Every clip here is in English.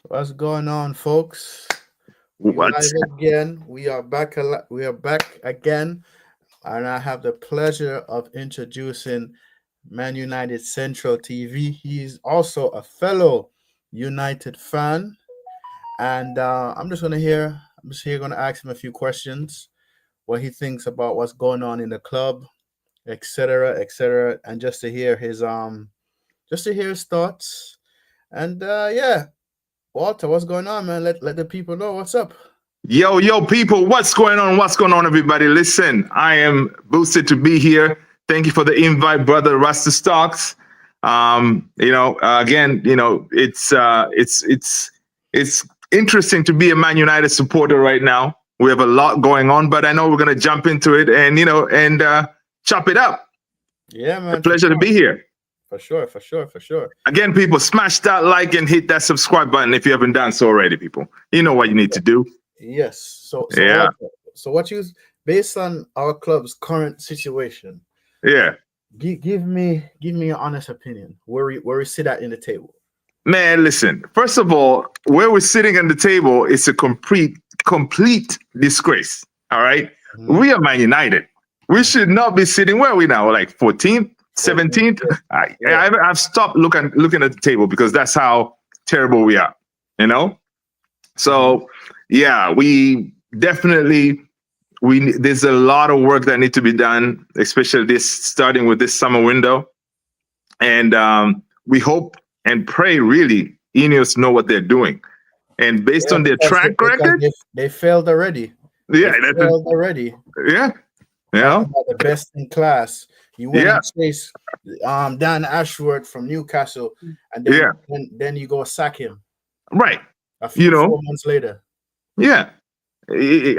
What's going on, folks? We What? live again. We are back. We are back again, and I have the pleasure of introducing Man United Central TV. He's also a fellow United fan, and I'm just here gonna ask him a few questions, what he thinks about what's going on in the club, etc., and just to hear his thoughts. And yeah, Walter, what's going on, man? Let the people know what's up. Yo, people, what's going on? What's going on, everybody? Listen, I am boosted to be here. Thank you for the invite, brother Rasta Stocks. Again, it's interesting to be a Man United supporter right now. We have a lot going on, but I know we're gonna jump into it and chop it up. Yeah, A man, for pleasure to sure, be here. for sure. Again, people, smash that like and hit that subscribe button if you haven't done so already, people. You know what you need to do. Yes. So Yeah, Walter, so what you based on our club's current situation, yeah. give me your honest opinion. Where we sit at in the table. Man, listen. First of all, where we're sitting at the table is a complete disgrace. All right, Mm-hmm. we are Man United. We should not be sitting where are we now, like 14th, 14. 17th. Yeah. I've stopped looking at the table because that's how terrible we are. You know. Mm-hmm. So yeah, we definitely there's a lot of work that needs to be done, especially this starting with this summer window, and we hope and pray really Ineos know what they're doing. And based Yeah, on their track because record, they failed already. They yeah, failed already. yeah, you Talking know, about the best in class. You went yeah, and chased Dan Ashworth from Newcastle, and yeah, then you go sack him right, a you few know, 4 months later. yeah.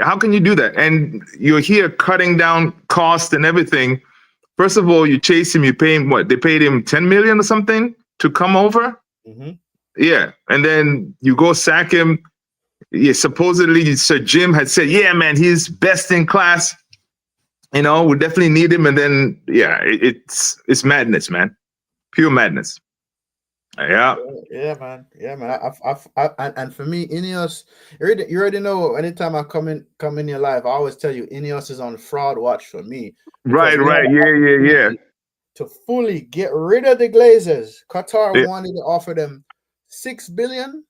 How can you do that? And you're here cutting down cost and everything. First of all, you chase him, you pay him what? They paid him 10 million or something to come over. Hmm. Yeah, and then you go sack him. Yeah, supposedly Sir Jim had said, "Yeah, man, he's best in class. We definitely need him." And then, yeah, it's madness, man, pure madness. Yeah, Yeah, man. And for me, Ineos, you already know. Anytime I come in your life, I always tell you Ineos is on fraud watch for me because right, they had right, an yeah, opportunity to fully get rid of the Glazers. Qatar yeah, wanted to offer them 6 billion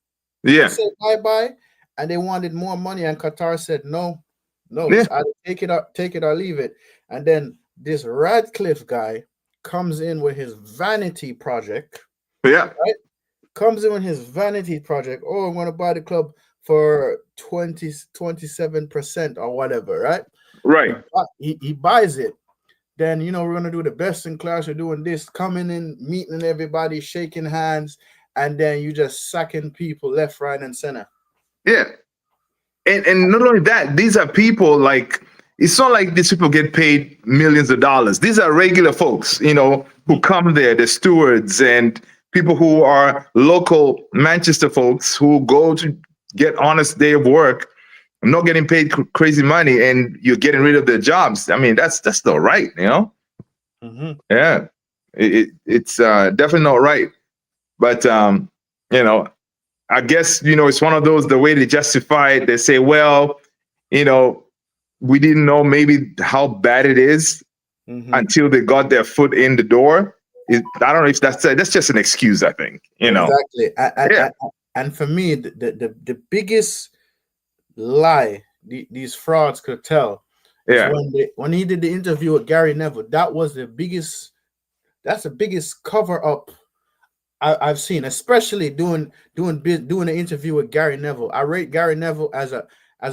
and yeah, say bye bye, and they wanted more money, and Qatar said no, no. yeah, It's either take it or leave it. And then this Radcliffe guy comes in with his vanity project, yeah, right? Comes in with his vanity project. Oh, I'm going to buy the club for 27% or whatever, right? He, right. he buys it. Then, we're going to do the best in class. We're doing this, coming in, meeting everybody, shaking hands, and then you just sacking people left, right, and center. Yeah, and not only that, these are people like it's not like these people get paid millions of dollars. These are regular folks, who come there, the stewards and people who are local Manchester folks who go to get honest day of work, not getting paid crazy money, and you're getting rid of their jobs. I mean, that's not right. Mm-hmm. Yeah, it's definitely not right. But you know, I guess it's one of those. The way they justify it, they say, well, you know, we didn't know maybe how bad it is Mm-hmm. until they got their foot in the door. I don't know if that's just an excuse. I think. Exactly. Yeah, And for me, the biggest lie these frauds could tell is yeah, when he did the interview with Gary Neville. That's the biggest cover up I've seen, especially doing an interview with Gary Neville. I rate Gary Neville as a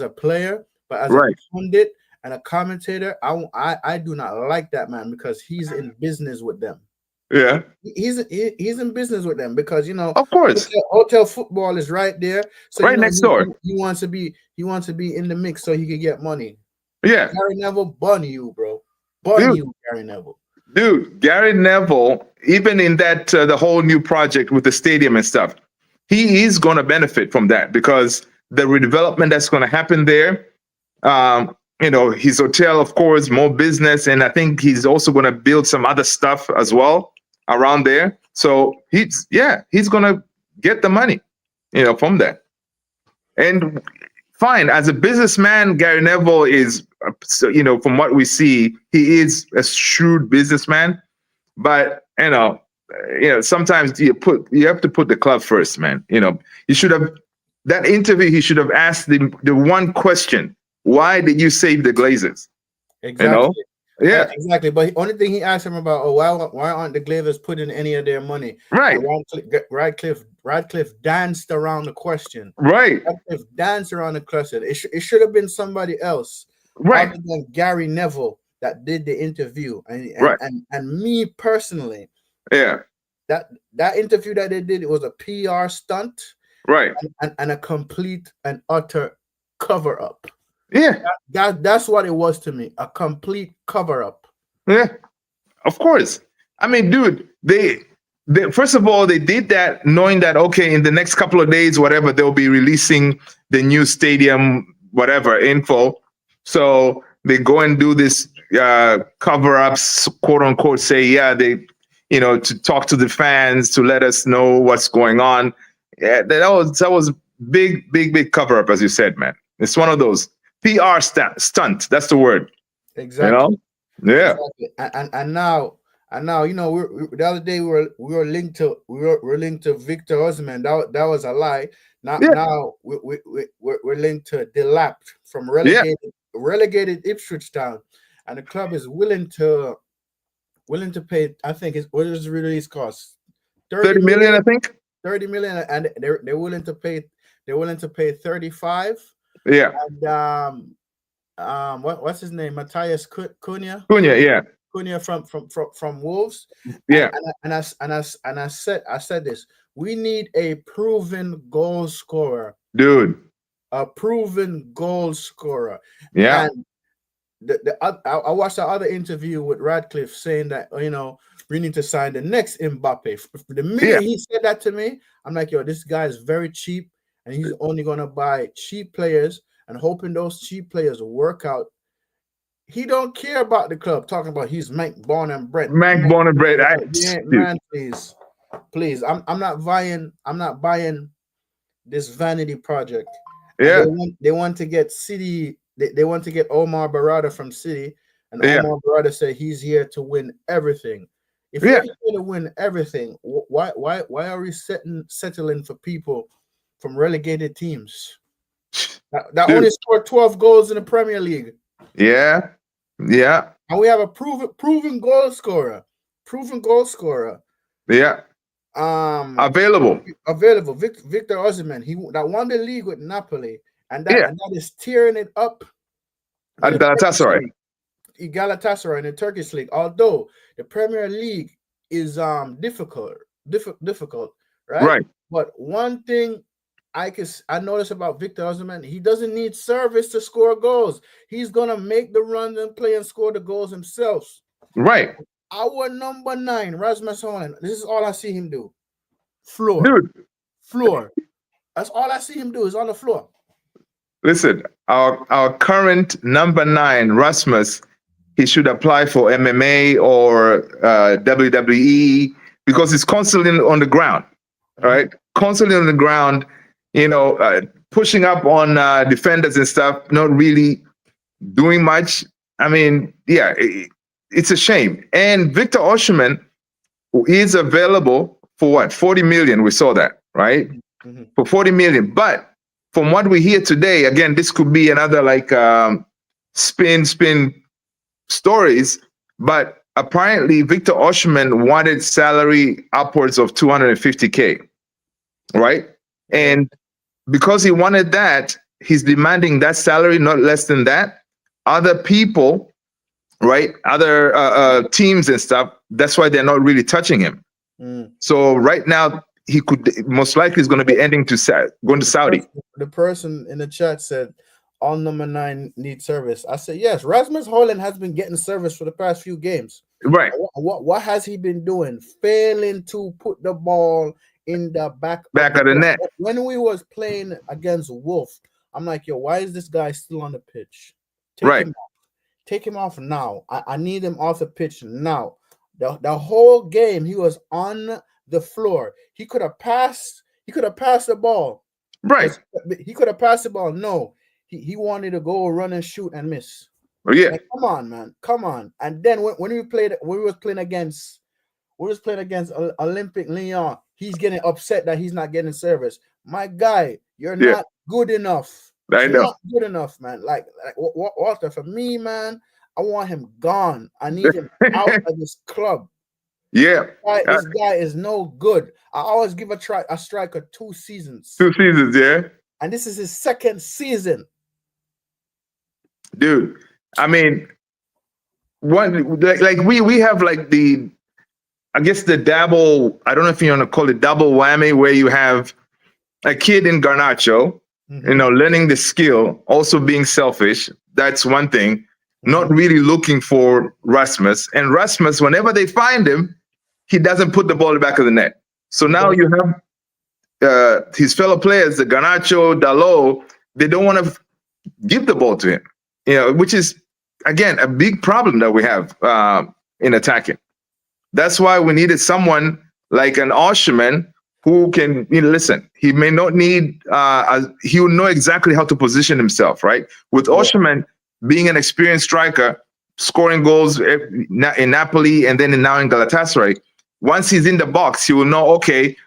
player, but as a right. pundit and a commentator, I do not like that man because he's in business with them. Yeah, He's in business with them because of course. hotel football is right there. So Right next door. he wants to be in the mix so he can get money. Yeah, Gary Neville, bun you, bro. Bun dude, you, Gary Neville. dude. Gary Neville, even in that the whole new project with the stadium and stuff, he is going to benefit from that because the redevelopment that's going to happen there. His hotel, of course, more business, and I think he's also going to build some other stuff as well around there. So he's going to get the money. from that. And fine, as a businessman, Gary Neville is, from what we see, he is a shrewd businessman. But sometimes you have to put the club first, man. You should have that interview. He should have asked the one question: why did you save the Glazers? Exactly. Yeah. Exactly. But the only thing he asked him about, why aren't the Glazers putting any of their money? Right. Radcliffe danced around the question. Right. Radcliffe danced around the question. It should have been somebody else, right, other than Gary Neville, that did the interview. Right. And me personally, yeah, that interview that they did, it was a PR stunt, right, and a complete and utter cover up. Yeah, That's what it was to me, a complete cover up. yeah, of course. I mean, dude, they first of all, they did that knowing that, okay, in the next couple of days, whatever, they'll be releasing the new stadium, whatever info. So they go and do this cover ups, quote unquote, say, yeah, they, to talk to the fans, to let us know what's going on. Yeah, that was big cover up, as you said, man. It's one of those PR stunt. That's the word. Exactly. Yeah. Exactly. And now, the other day we were linked to Victor Osimhen. That was a lie. Now we're linked to Delap from relegated Ipswich Town, and the club is willing to pay. I think what is the release cost? 30 million, I think. 30 million, and they're willing to pay. They're willing to pay 35. Yeah. And what's his name? Matthias Cunha. Yeah. Cunha from Wolves. Yeah. And I said this. We need a proven goal scorer, dude. A proven goal scorer. Yeah. And I watched the other interview with Radcliffe saying that we need to sign the next Mbappe. The minute he said that to me, I'm like, yo, this guy is very cheap, and he's only gonna buy cheap players and hoping those cheap players will work out. He don't care about the club. Talking about he's born and bred. Man, please. I'm not buying this vanity project. Yeah. They want to get City. They want to get Omar Barada from City, and Omar Barada said he's here to win everything. If you're here to win everything, why are we settling for people from relegated teams that only scored 12 goals in the Premier League? Yeah. And we have a proven goal scorer. Yeah. Available. Victor Osimhen. He that won the league with Napoli, and that is tearing it up at Galatasaray. Galatasaray in the Turkish league. Although the Premier League is difficult, right? Right. But one thing I notice about Victor Osimhen, he doesn't need service to score goals. He's gonna make the runs and play and score the goals himself. Right. Our number 9, Rasmus Højlund. This is all I see him do. Floor. That's all I see him do is on the floor. Listen, our current number 9, Rasmus, he should apply for MMA or WWE because he's constantly on the ground. Right? Constantly on the ground. Pushing up on defenders and stuff, not really doing much. I mean, it's a shame. And Victor Osimhen is available for what? 40 million. We saw that, right? Mm-hmm. For 40 million. But from what we hear today, again, this could be another spin stories. But apparently, Victor Osimhen wanted salary upwards of 250K, right? And because he wanted that, he's demanding that salary, not less than that. Other people, right? Other teams and stuff, that's why they're not really touching him. So right now, he could most likely is going to be going to Saudi. The person in the chat said, all number 9 need service. I said, yes, Rasmus Højlund has been getting service for the past few games. Right. What has he been doing? Failing to put the ball in the back of the net. When we was playing against Wolf, I'm like, yo, why is this guy still on the pitch? Take him off now. I need him off the pitch now. The whole game he was on the floor. He could have passed the ball. Right. Because he could have passed the ball. No, he wanted to go run and shoot and miss. Oh, yeah. Like, come on, man, come on. And then when we was playing against Olympic Lyon, he's getting upset that he's not getting service. My guy, you're Yeah. not good enough. I You're know. not good enough, man. Like Walter, for me, man, I want him gone. I need him out of this club. Yeah. This guy is no good. I always give a striker 2 seasons, 2 seasons. Yeah. and this is his second season. Dude. I mean, one like we have like the, I guess the double, I don't know if you want to call it double whammy, where you have a kid in Garnacho, learning the skill, also being selfish. That's one thing. Not really looking for Rasmus. And Rasmus, whenever they find him, he doesn't put the ball in the back of the net. So now you have his fellow players, the Garnacho, Dalot, they don't want to give the ball to him, which is, again, a big problem that we have in attacking. That's why we needed someone like an Osherman who can, listen, he may not need, he will know exactly how to position himself, right? With Osherman being an experienced striker, scoring goals in Napoli and then now in Galatasaray, once he's in the box, he will know, okay,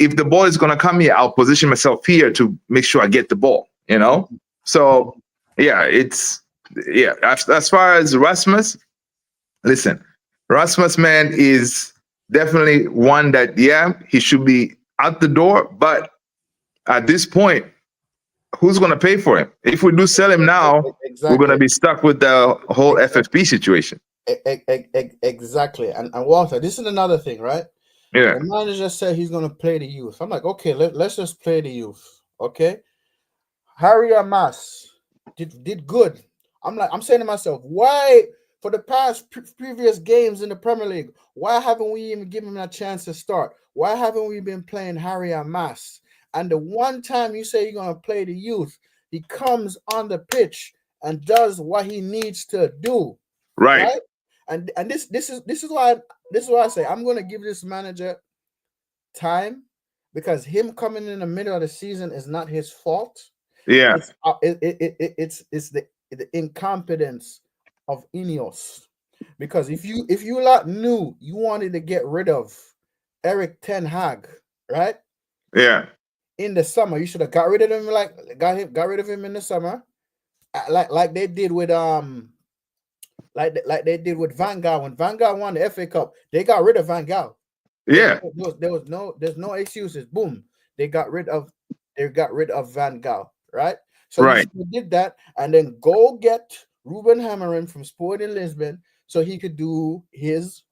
if the ball is going to come here, I'll position myself here to make sure I get the ball, So, as far as Rasmus, listen, Rasmus, man, is definitely one that, he should be out the door. But at this point, who's going to pay for him? If we do sell him now, we're going to be stuck with the whole FFP situation. Exactly. And Walter, this is another thing, right? Yeah. The manager said he's going to play the youth. I'm like, okay, let's just play the youth. Okay. Harry Amas did good. I'm saying to myself, why, for the past previous games in the Premier League, why haven't we even given him a chance to start? Why haven't we been playing Harry Amas? And the one time you say you're going to play the youth, he comes on the pitch and does what he needs to do. Right? And this is why I say I'm going to give this manager time, because him coming in the middle of the season is not his fault. Yeah. It's the incompetence of Ineos. Because if you lot knew you wanted to get rid of Eric Ten Hag, right? Yeah. In the summer, you should have got rid of him. Got rid of him in the summer, like they did with like they did with Van Gaal. When Van Gaal won the FA Cup, they got rid of Van Gaal. Yeah. There's no excuses. Boom, they got rid of Van Gaal, right? So right. He did that, and then go get Ruben Amorim from Sporting Lisbon so he could do his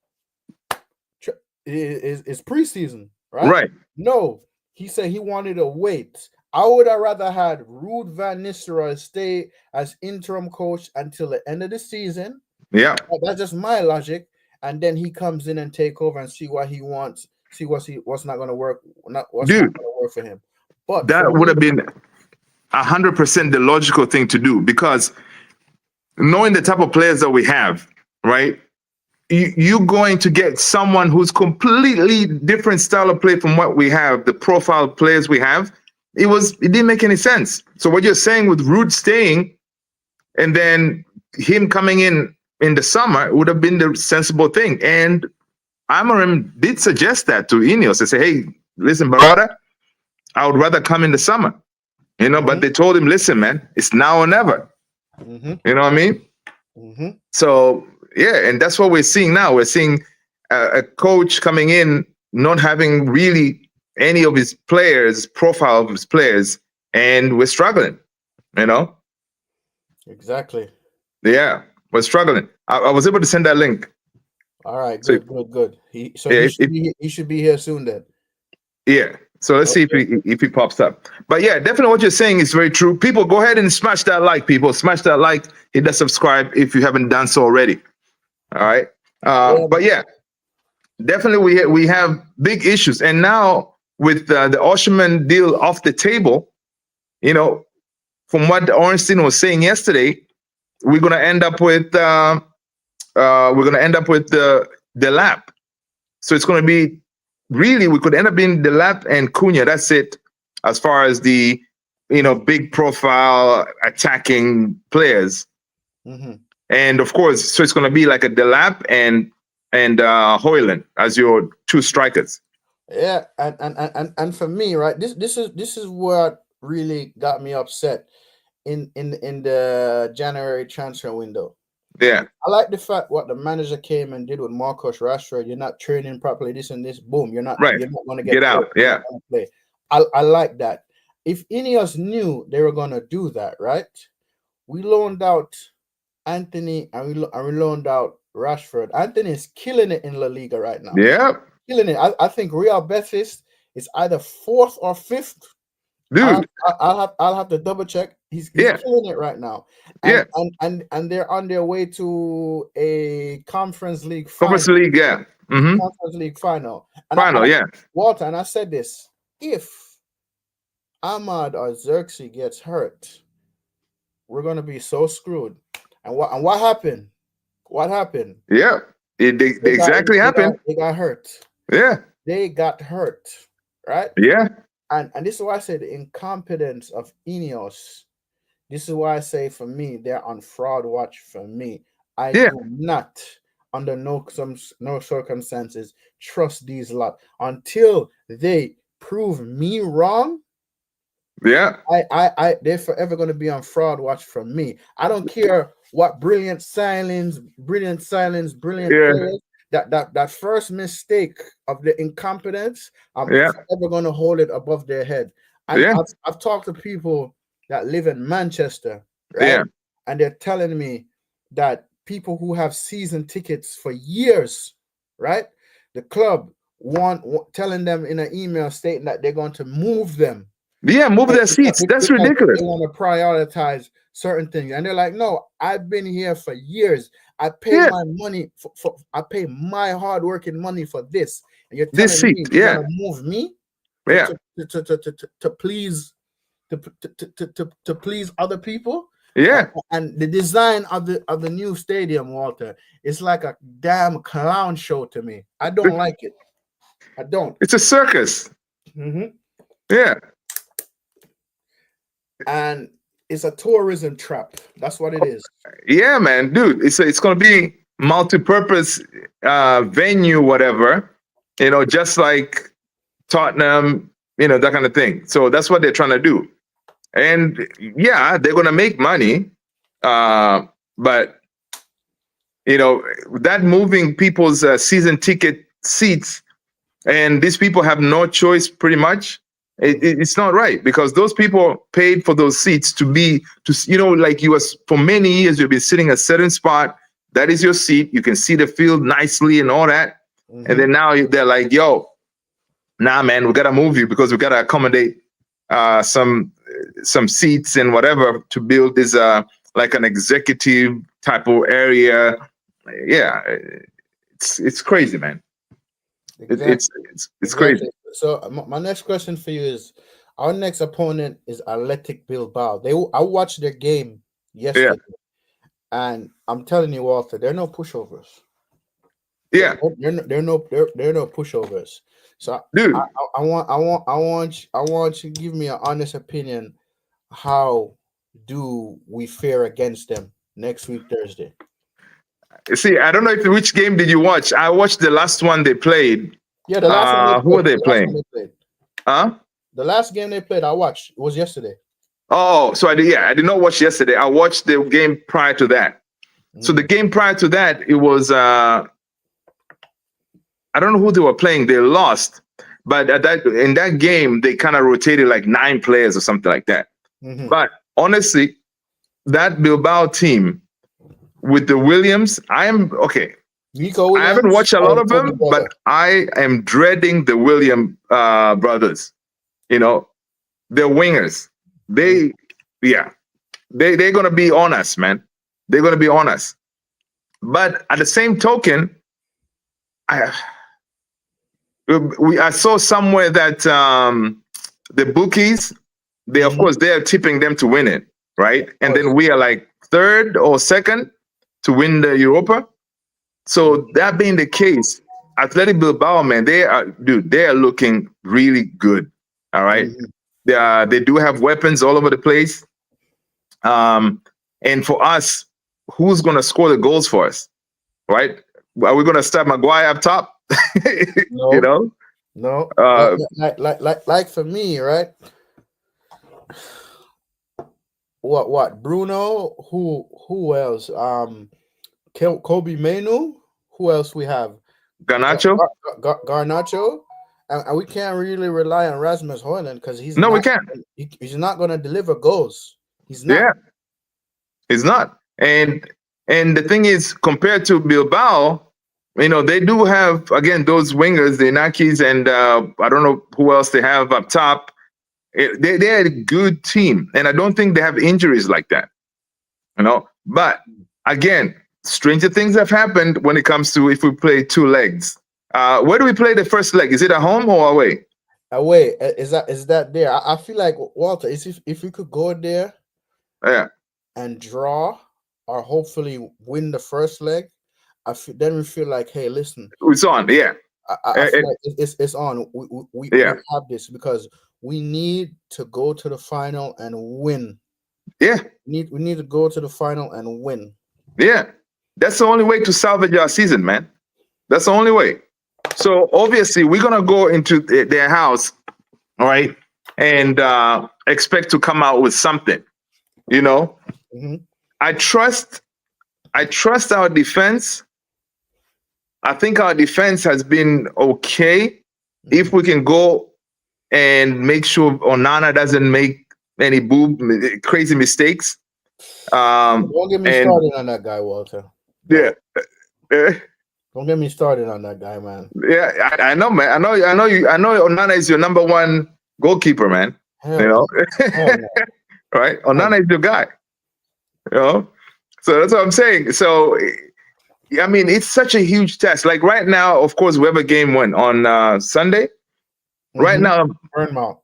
preseason, right? Right. No, he said he wanted to wait. I would have rather had Ruud van Nistelrooy stay as interim coach until the end of the season. Yeah, that's just my logic. And then he comes in and take over and see what he wants, see what's not going to work, not going to work for him. But that would have been 100% the logical thing to do, because knowing the type of players that we have, right? You're going to get someone who's completely different style of play from what we have, the profile of players we have. It didn't make any sense. So what you're saying with Ruud staying and then him coming in the summer would have been the sensible thing. And Amorim did suggest that to Ineos. They say, hey, listen, brother, I would rather come in the summer, but they told him, listen, man, it's now or never. You know what I mean? So, yeah, and that's what we're seeing now. We're seeing a coach coming in, not having really any of his players, profile of his players, and we're struggling, Exactly. Yeah, we're struggling. I was able to send that link. All right, good. He should be here soon then. Yeah. So let's see if he pops up. But yeah, definitely what you're saying is very true. People, go ahead and smash that like, people. Smash that like, hit that subscribe if you haven't done so already. All right. But yeah, definitely we have big issues. And now with the Osherman deal off the table, from what Ornstein was saying yesterday, we're gonna end up with the lap. So it's gonna be really, we could end up being the lap and Cunha. That's it. as far as the big profile attacking players. Mm-hmm. And of course, so it's going to be like a Delap and Hoyland as your two strikers. Yeah, and for me, right, this is what really got me upset in the January transfer window. Yeah, I like the fact what the manager came and did with Marcus Rashford. You're not training properly, this and this. Boom, right. you're not going to Get get out. played. You're not Yeah, going to play. I like that. If Ineos knew they were going to do that, right? We loaned out Anthony and we loaned out Rashford. Anthony is killing it in La Liga right now. yeah, Killing it. I think Real Betis is either fourth or fifth. dude. I'll have to double check. He's Yeah, killing it right now, yeah. and they're on their way to a Conference League Conference final. League. Yeah. Mm-hmm. Conference League final. Final. Yeah, Walter, and I said this: if Ahmad or Xerxes gets hurt, we're gonna be so screwed. And what happened? What happened? yeah. They exactly happened. They got hurt. Yeah, They got hurt, right? yeah, And this is why I say the incompetence of Ineos. This is why I say for me, they're on fraud watch for me. I yeah, do not, under no circumstances, trust these lot until they prove me wrong. yeah, They're forever going to be on fraud watch from me. I don't care what brilliant yeah, players. That first mistake of the incompetence, I'm yeah, forever going to hold it above their head. And yeah, I've talked to people that live in Manchester, yeah, right? And they're telling me that people who have season tickets for years, right? The club telling them in an email stating that they're going to move them yeah. Move their seats. That's because they ridiculous. want to prioritize certain things, and they're like, "No, I've been here for years. I pay Yeah, my money for I pay my hard working money for this, and you're this telling seat. me you're Yeah, gonna move me to yeah, to to please to please other people." yeah. And the design of the new stadium, Walter, is like a damn clown show to me. I don't like it. I don't. It's a circus. Mhm. Yeah, And it's a tourism trap. That's what it is. yeah, man, dude. It's gonna be multi-purpose venue, whatever. Just like Tottenham, that kind of thing. So that's what they're trying to do. And yeah, they're gonna make money, but that moving people's season ticket seats, and these people have no choice pretty much. It's not right, because those people paid for those seats like you was for many years you've been sitting a certain spot. That is your seat. You can see the field nicely and all that. And then now they're like, yo, nah, man, we gotta move you because we gotta accommodate some seats and whatever to build this like an executive type of area. Yeah, it's crazy, man. Exactly. It's crazy. So my next question for you is: our next opponent is Athletic Bilbao. I watched their game Yeah, yesterday, and I'm telling you, Walter, they're no pushovers. yeah, They're no pushovers. So dude. I want you to give me an honest opinion. How do we fare against them next week Thursday? See, I don't know which game did you watch. I watched the last one they played. Yeah, the last one they Who are played. they playing? Huh? The last game they played, I watched. It was yesterday. Oh, so I did not watch yesterday. I watched the game prior to that. So the game prior to that, it was I don't know who they were playing. They lost, but in that game, they kind of rotated like 9 players or something like that. But honestly, that Bilbao team with the Williams, I am okay. Nico Williams, I haven't watched a lot of them, but I am dreading the Williams brothers. They're wingers. They're gonna be on us, man. They're gonna be on us. But at the same token, I saw somewhere that the bookies, of course they are tipping them to win it, right? And then we are like third or second to win the Europa. So that being the case, Athletic Bilbao, man, they are looking really good. All right. They do have weapons all over the place. And for us, who's going to score the goals for us, right? Are we going to start Maguire up top? You No, know, no. uh, Like for me, right? What? Bruno? Who else? Kobe Manu. Who else we have? Garnacho? Garnacho. And we can't really rely on Rasmus Højlund because No, we can't. he's not going to deliver goals. He's not. Yeah, he's not. And the thing is, compared to Bilbao, they do have, again, those wingers, the Inakis, and I don't know who else they have up top. They're a good team, and I don't think they have injuries like that. But again, stranger things have happened when it comes to if we play two legs. Where do we play the first leg? Is it at home or away? Away. Is that there? I feel like, Walter, if we could go there, Yeah, and draw or hopefully win the first leg, then we feel like, hey, listen, it's on. Yeah, I feel like it's on. We have this because we need to go to the final and win. Yeah, We need to go to the final and win. Yeah, that's the only way to salvage our season, man. That's the only way. So obviously, we're gonna go into their house, all right, and expect to come out with something. Mm-hmm. I trust our defense. I think our defense has been okay. Mm-hmm. If we can go and make sure Onana doesn't make any crazy mistakes. Don't get me started on that guy, Walter. Yeah. Don't get me started on that guy, man. Yeah, I know, man. I know Onana is your number one goalkeeper, man. Hell, right? Onana is your guy. So that's what I'm saying. So, I mean, it's such a huge test. Like right now, of course, we have a game on Sunday. Mm-hmm. Right now, Bournemouth.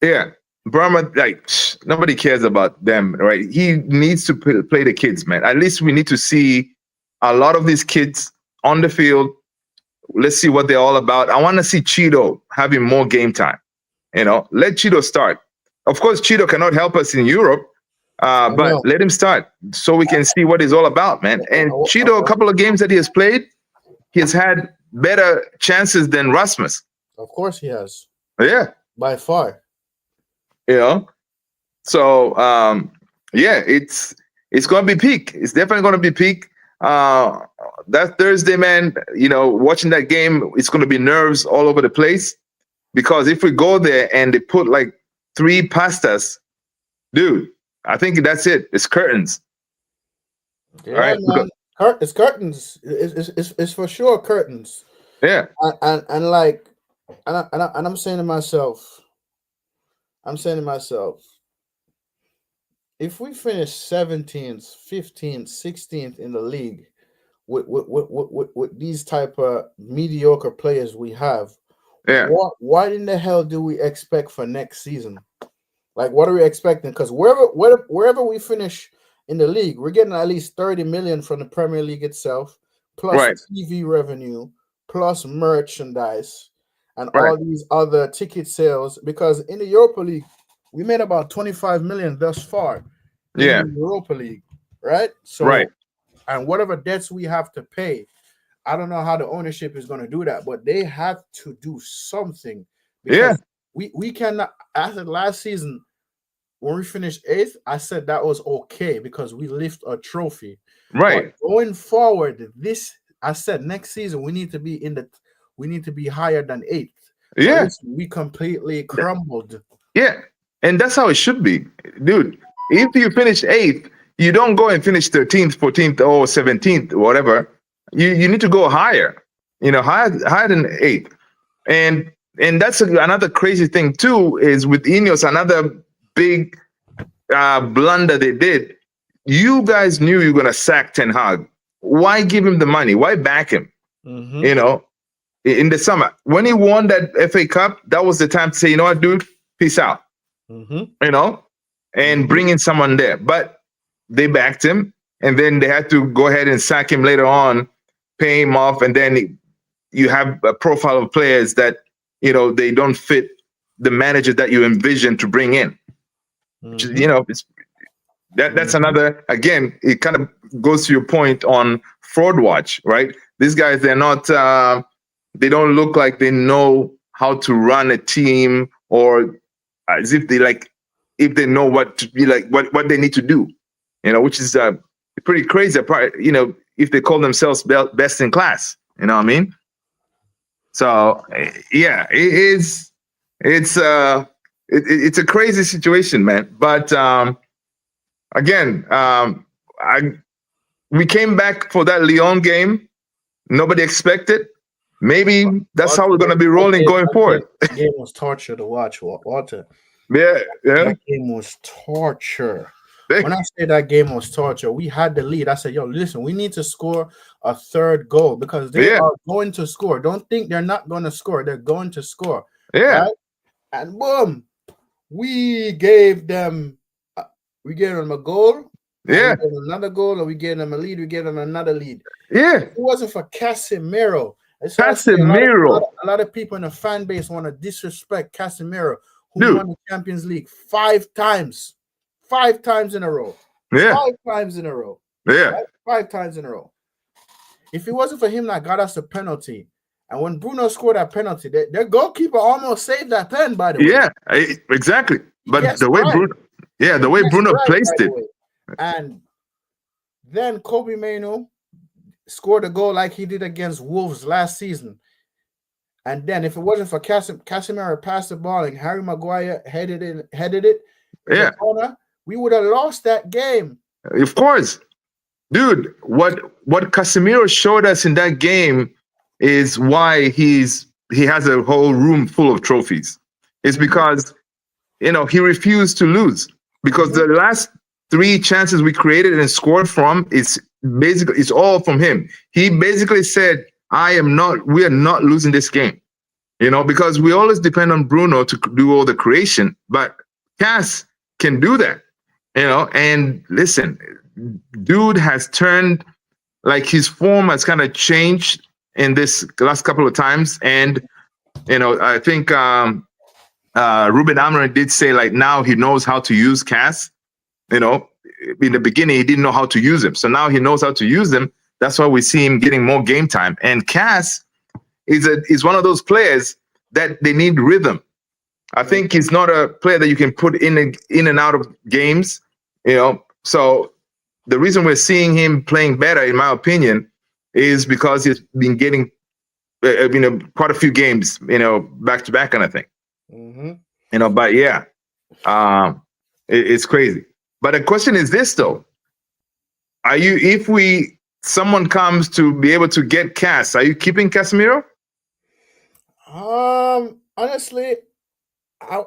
Yeah, Burma, like nobody cares about them, right? He needs to play the kids, man. At least we need to see a lot of these kids on the field. Let's see what they're all about. I want to see Cheeto having more game time. Let Cheeto start. Of course, Cheeto cannot help us in Europe, but let him start so we can see what he's all about, man. And Cheeto, a couple of games that he has played, he has had better chances than Rasmus. Of course he has. Yeah. By far. So it's going to be peak. It's definitely going to be peak. That Thursday, man, watching that game, it's going to be nerves all over the place. Because if we go there and they put like 3 pastas, dude, I think that's it. It's curtains. Yeah, all right, man. It's curtains. It's for sure curtains. Yeah. And I'm saying to myself, if we finish 17th, 15th, 16th in the league with these type of mediocre players we have, why in the hell do we expect for next season? Like, what are we expecting? Because wherever we finish in the league, we're getting at least 30 million from the Premier League itself, plus TV revenue, plus merchandise, and all these other ticket sales. Because in the Europa League, we made about 25 million thus far. In the Europa League, right? So, and whatever debts we have to pay, I don't know how the ownership is going to do that, but they have to do something. Because we cannot. After last season, when we finished 8th, I said that was okay because we lift a trophy. Right. But going forward, I said next season we need to be higher than 8th. Yeah. We completely crumbled. Yeah. And that's how it should be, dude. If you finish 8th, you don't go and finish 13th, 14th, or 17th, or whatever. You need to go higher, higher than 8th. And that's another crazy thing too, is with Ineos, another big blunder they did. You guys knew you were going to sack Ten Hag. Why give him the money? Why back him? Mm-hmm. In the summer, when he won that FA Cup, that was the time to say, you know what, dude, peace out. Mm-hmm. And bring in someone there. But they backed him, and then they had to go ahead and sack him later on, pay him off, and then you have a profile of players that they don't fit the manager that you envision to bring in. Mhm. You know, that's another, again, it kind of goes to your point on fraud watch, right? These guys, they're not they don't look like they know how to run a team, or as if they like, if they know what to be like, what they need to do, you know, which is pretty crazy apart, you know, if they call themselves best in class, you know what I mean? So yeah, it's a crazy situation, man. But again, I we came back for that Lyon game. Nobody expected. Maybe that's how we're going to be rolling going forward. That game was torture to watch, Walter. Yeah, yeah. That game was torture. When I say that game was torture, we had the lead. I said, yo, listen, we need to score a third goal because they Yeah. are going to score. Don't think they're not going to score. They're going to score. Yeah. Right? And boom, we gave them a goal. Yeah. We gave them another goal, and we gave them a lead. We gave them another lead. Yeah. If it wasn't for Casemiro, Casemiro. a lot of people in the fan base want to disrespect Casemiro, who Dude. won the Champions League 5 times. 5 times in a row. Yeah. 5 times in a row. Yeah. Right? 5 times in a row. If it wasn't for him that got us a penalty, and when Bruno scored that penalty, their goalkeeper almost saved that pen, by the way. Yeah, exactly. But the way Bruno placed it. And then Kobe Mainoo scored a goal like he did against Wolves last season. And then if it wasn't for Casemiro passed the ball and Harry Maguire headed it in the corner, we would have lost that game. Of course. Dude, what Casemiro showed us in that game is why he has a whole room full of trophies. It's because, you know, he refused to lose. Because the last 3 chances we created and scored from, it's all from him. He basically said, we are not losing this game. You know, because we always depend on Bruno to do all the creation, but Cass can do that. You know, and listen, dude has turned, like, his form has kind of changed in this last couple of times. And, you know, I think Ruben Amorim did say, like, now he knows how to use Cass. You know, in the beginning, he didn't know how to use him. So now he knows how to use him. That's why we see him getting more game time. And Cass is one of those players that they need rhythm. I think he's not a player that you can put in and out of games, you know. So the reason we're seeing him playing better, in my opinion, is because he's been getting, you know, quite a few games, you know, back to back kind of thing. Mm-hmm. You know, but yeah, it's crazy. But the question is this though: if someone comes to be able to get Cass, are you keeping Casemiro? Honestly, I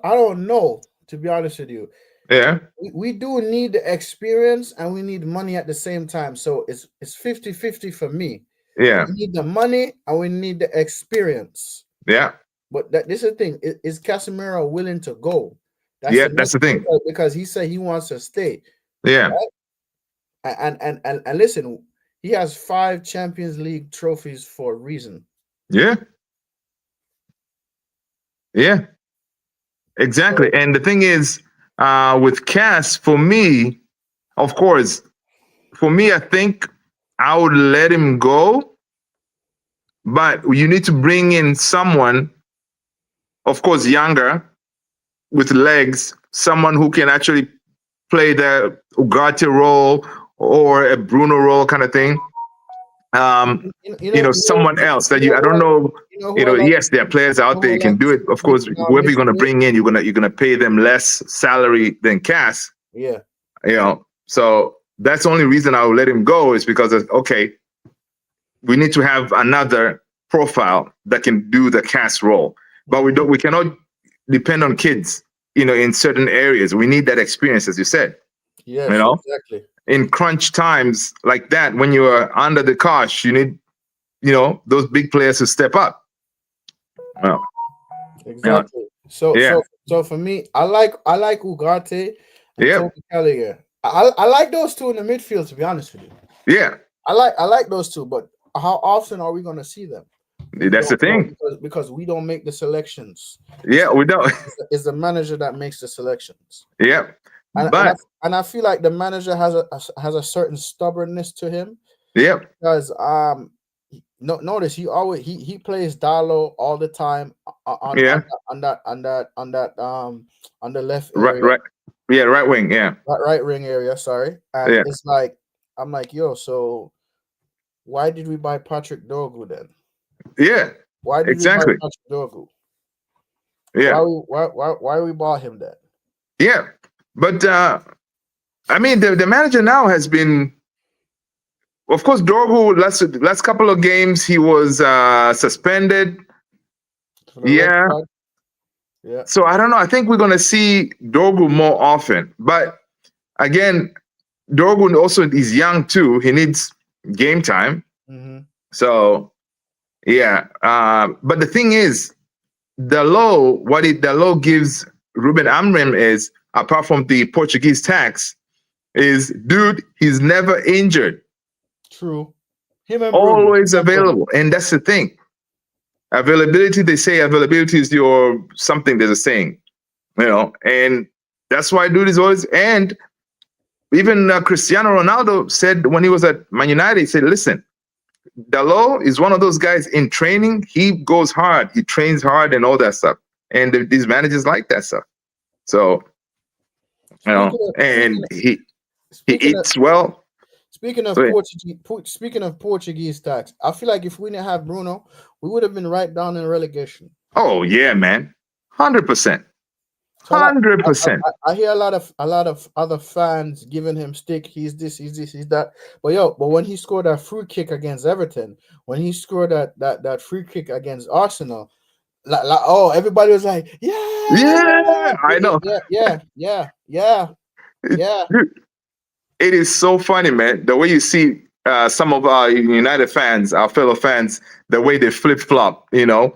don't know, to be honest with you. Yeah. We do need the experience and we need money at the same time. So it's 50-50 for me. Yeah. We need the money and we need the experience. Yeah. But this is the thing. Is Casemiro willing to go? That's the thing. Because he said he wants to stay. Yeah. Right? And listen, he has 5 Champions League trophies for a reason. Yeah. Yeah. Exactly. And the thing is, with Cass, for me, of course, I think I would let him go. But you need to bring in someone, of course, younger, with legs, someone who can actually play the Ugarte role or a Bruno role kind of thing. Someone else that I don't know. Yes, there are players out there you can do it. Of course, whoever you're going to bring in, you're gonna pay them less salary than Cass. Yeah. You know, so that's the only reason I will let him go is because we need to have another profile that can do the Cass role. But we cannot depend on kids, you know, in certain areas. We need that experience, as you said. Yeah, you know, exactly. In crunch times like that, when you are under the cosh, you need, you know, those big players to step up. Well, exactly. So for me, I like Ugarte and Toby Kelleher. I like those two in the midfield, to be honest with you. Yeah. I like those two, but how often are we going to see them? We That's the don't know thing. because we don't make the selections. Yeah, we don't. It's the manager that makes the selections. Yeah, And and I but and I feel like the manager has a certain stubbornness to him yeah, because no, notice he plays Darlow all the time yeah, on the left right, area, right, yeah, right wing, yeah, right ring area, sorry. And yeah, it's like I'm like, yo, so why did we buy Patrick Dorgu then? yeah, Why did we buy exactly, Patrick Dorgu? yeah, Why we bought him then? yeah. But I mean, the manager now has been, of course, Dorgu. Last couple of games he was suspended. For the red Yeah, card? Yeah. so I don't know. I think we're gonna see Dorgu more often. But again, Dorgu also is young too. He needs game time. Mm-hmm. So yeah. But the thing is, the law gives Ruben Amrim is, apart from the Portuguese tax, is dude, he's never injured, True. Him and Bruno. always available. And that's the thing. Availability, they say availability is your something, there's a saying, and that's why dude is always, and even Cristiano Ronaldo said when he was at Man United, he said, listen, Dalot is one of those guys in training. He goes hard, he trains hard, and all that stuff. And these managers like that stuff. So Speaking of and he speaking of eats well. speaking of So Portuguese tax, I feel like if we didn't have Bruno, we would have been right down in relegation. oh yeah, man, 100%, So like, 100%. I hear a lot of other fans giving him stick. He's this, he's that. But when he scored that free kick against Everton, when he scored that free kick against Arsenal, oh, everybody was like, Yeah, I know. yeah. It is so funny, man. The way you see some of our United fans, our fellow fans, the way they flip flop. One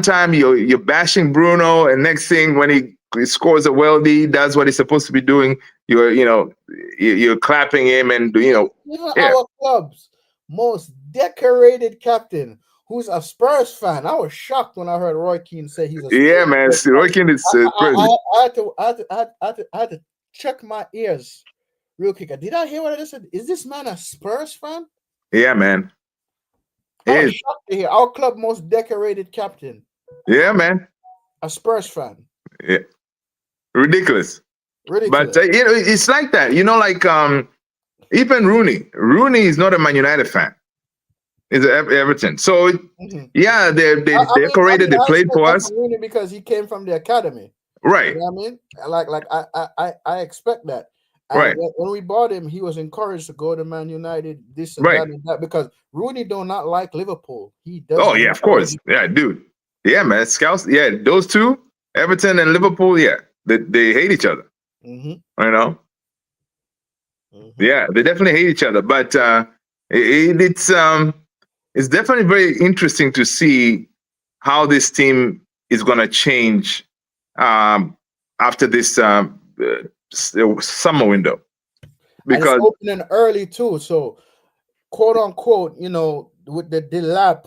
time you're bashing Bruno, and next thing when he scores a worldie, does what he's supposed to be doing, you're clapping him, and Even yeah, our club's most decorated captain, who's a Spurs fan. I was shocked when I heard Roy Keane say he's a yeah, Spurs man. fan. Roy Keane is crazy. I had to check my ears real quick. Did I hear what I just said? Is this man a Spurs fan? Yeah, man. I was shocked to hear our club most decorated captain, Yeah, man. a Spurs fan. Yeah. Ridiculous. Ridiculous. But it's like that. Like even Rooney. Rooney is not a Man United fan. He's Everton. So yeah, they decorated. They played for us. Rooney because he came from the academy. Right. You know what I mean? Like I expect that. And right. When we bought him, he was encouraged to go to Man United, this and right. that and that, because Rooney do not like Liverpool. He does. Oh yeah, of course. Yeah, dude. Yeah, man. Scouts. Yeah, those two, Everton and Liverpool. Yeah, they hate each other. Mm-hmm. Yeah, they definitely hate each other. But it's definitely very interesting to see how this team is going to change after this summer window, because and it's opening early too. So, quote unquote, with the Delap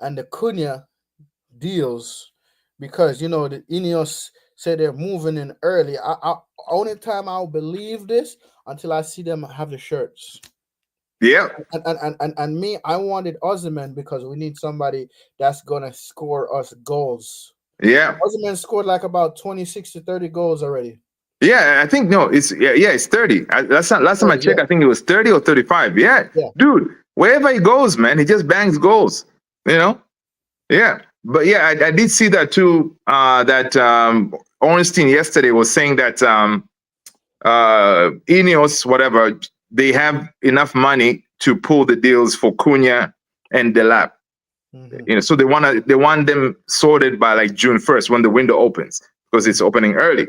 and the Cunha deals, because the Ineos said they're moving in early. Only time I'll believe this until I see them have the shirts. Yeah. And me, I wanted Osimhen because we need somebody that's gonna score us goals. Yeah. Osimhen scored like about 26 to 30 goals already. Yeah, I think it's 30. Last time I checked, I think it was 30 or 35. Yeah. Dude, wherever he goes, man, he just bangs goals. Yeah. But yeah, I did see that too. That Ornstein yesterday was saying that Ineos, whatever, they have enough money to pull the deals for Cunha and Delap. So they want them sorted by like June 1st when the window opens, because it's opening early.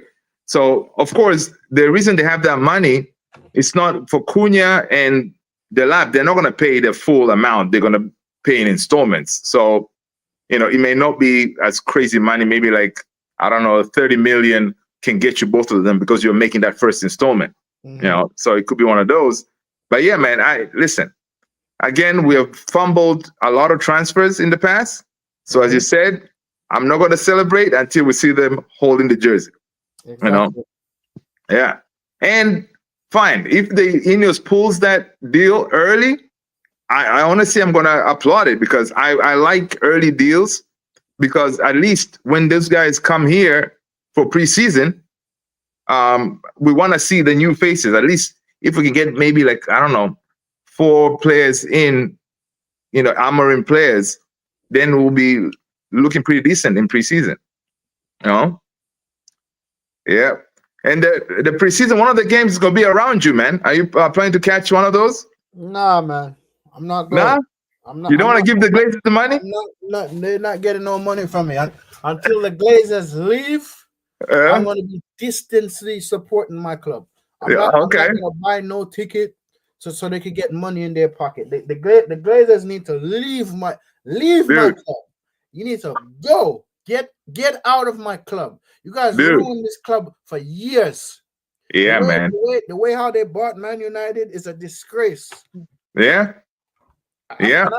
So of course, the reason they have that money, it's not for Cunha and Delap. They're not going to pay the full amount. They're going to pay in installments. So it may not be as crazy money. Maybe like, I don't know, 30 million can get you both of them because you're making that first installment. So it could be one of those. But yeah, man, Again, we have fumbled a lot of transfers in the past. So as you Mhm. said, I'm not going to celebrate until we see them holding the jersey. You know, Exactly. yeah. And fine, if the Ineos pulls that deal early, I honestly am going to applaud it because I like early deals because at least when those guys come here for preseason, we want to see the new faces. At least if we can get maybe like, I don't know, 4 players in, Amarin players, then we'll be looking pretty decent in preseason. You know? Yeah. And the preseason, one of the games is going to be around you, man. Are you planning to catch one of those? Nah, man, I'm not going. Nah? I'm not. You don't I'm want not. to give the Glazers the money? They're not getting no money from me until the Glazers leave. I'm Uh, going to be distantly supporting my club. I'm yeah, not. I'm okay. not going to buy no ticket so they can get money in their pocket. The Glazers need to leave my Dude, club. You need to go. Get out of my club. You guys dude. ruined this club for years. The Yeah, way man. the way the way how they bought Man United is a disgrace. Yeah, yeah, And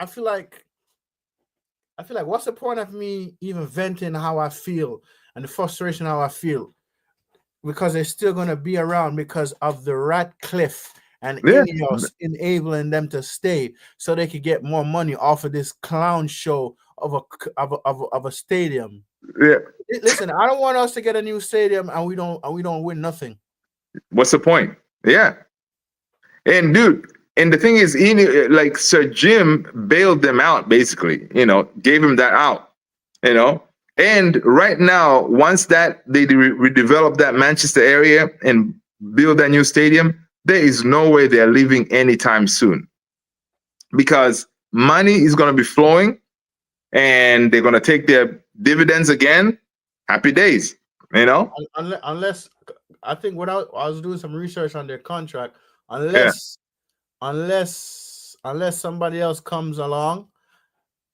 I feel like what's the point of me even venting how I feel and the frustration how I feel because they're still gonna be around because of the Ratcliffe and yeah, Ineos enabling them to stay so they could get more money off of this clown show of a stadium. yeah. Listen, I don't want us to get a new stadium and we don't win nothing. What's the point? Yeah. And dude, and the thing is, like Sir Jim bailed them out, basically, gave him that out. And right now, once that they redevelop that Manchester area and build that new stadium, there is no way they're leaving anytime soon because money is going to be flowing and they're going to take their dividends again. Happy days, you know? Unless I think I was doing some research on their contract, Yeah. unless somebody else comes along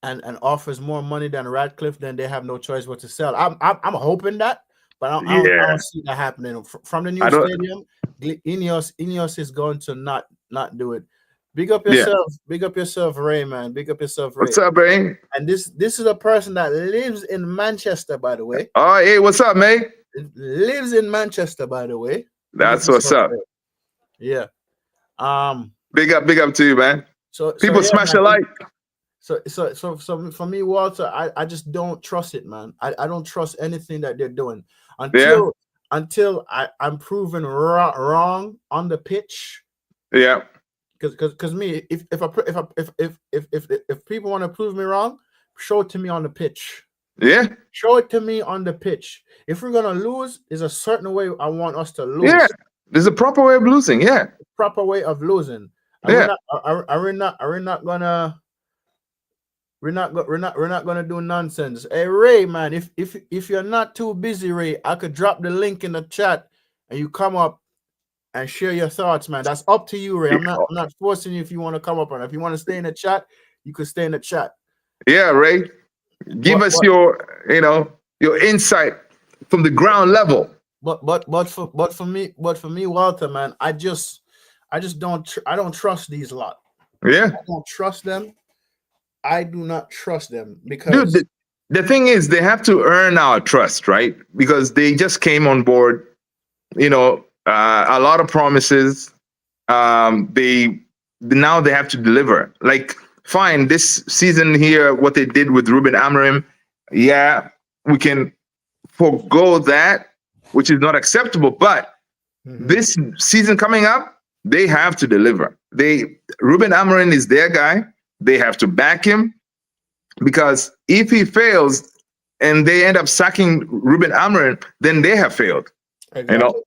and offers more money than Radcliffe, then they have no choice but to sell. I'm hoping that, but I don't Yeah. see that happening from the I new don't, stadium. Ineos is going to not do it. yeah. Big up yourself, Ray, man. Big up yourself, Ray. What's up, Ray? And this is a person that lives in Manchester, by the way. Oh, hey, what's up, man? Lives in Manchester, by the way. Big up That's what's yourself, up. Ray. Yeah. Um. Big up to you, man. So People yeah, smash man. a like. So for me, Walter, I just don't trust it, man. I don't trust anything that they're doing Yeah, until I'm proven wrong on the pitch. yeah, Because me, if people want to prove me wrong, show it to me on the pitch. yeah, Show it to me on the pitch. If we're gonna lose, there's a certain way I want us to yeah. lose. There's a proper way of losing. Yeah, Proper way of losing. And yeah, we're not gonna we're not gonna do nonsense. Hey Ray, man, if you're not too busy, Ray, I could drop the link in the chat and you come up and share your thoughts, man. That's up to you, Ray. I'm not forcing you if you want to come up or if you want to stay in the chat, you could stay in the chat. yeah. Ray, give But us but your insight from the ground level. but for me, Walter, man, I just don't trust these lot. Yeah, I don't trust them. I do not trust them dude. because The thing is, they have to earn our trust, right? Because they just came on board. A lot of promises. They now they have to deliver. Like, fine, this season here, what they did with Ruben Amorim, yeah, we can forego that, which is not acceptable. But Mhm. this season coming up, they have to deliver. Ruben Amorim is their guy. They have to back him because if he fails and they end up sacking Ruben Amorim, then they have failed. Exactly.